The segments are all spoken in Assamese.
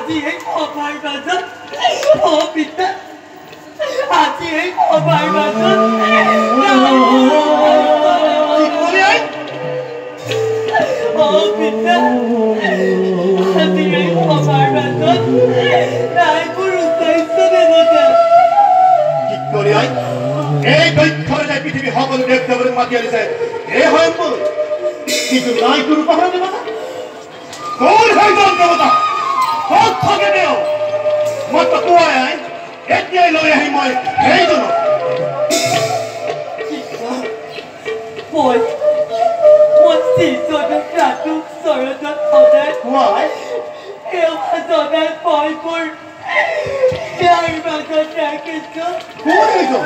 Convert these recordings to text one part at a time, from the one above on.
আজি এই সভাৰ মাজত অ পিতা আজি এই সভাৰ মাজত অ পিতা আজি এই সভাৰ মাজত ৰায়পুৰ উচ্চাৰিত দেৱতা কি কৰি এই দক্ষৰ যে পৃথিৱী সকলো দেৱ দেৱতাক মাতি আনিছে এই স্বয়ম্ভৰ কিন্তু ৰায়পুৰ উপহাৰ দেৱতা কোন সেইজন দেৱতা ক'ত থাকে তেওঁ মই পুৱাই এতিয়াই লৈ আহি মই সেইজনক মই শ্ৰীজনক ৰাজু চৰণত সদায় পুৱাই এওঁ জনাই মই মোৰ ইয়াৰ মাজত ৰাখিছোঁ কোন সেইজন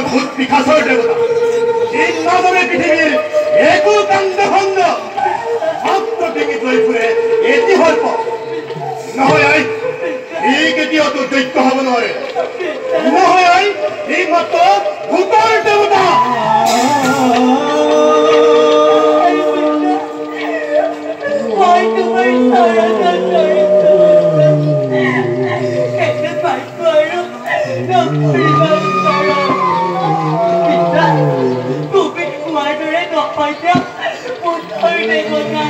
ভূত পিশাচৰ দেৱতা এই নাজনে পৃথিৱীৰ একো কাণ্ড খণ্ড মাত্ৰ ডিঙিত লৈ ফুৰে এটি সৰ্প নহয় ই কেতিয়াওতো দৈত্য হ'ব নোৱাৰে নহয় ই মাত্ৰ ভূতৰ দেৱতা মই তোমাৰ চৰণত ধৰিছোঁ এনে পাইছোঁ আৰু নকৰিব তুমি কোৱাৰ দৰে নহয় যে পুনৰ দেৱতা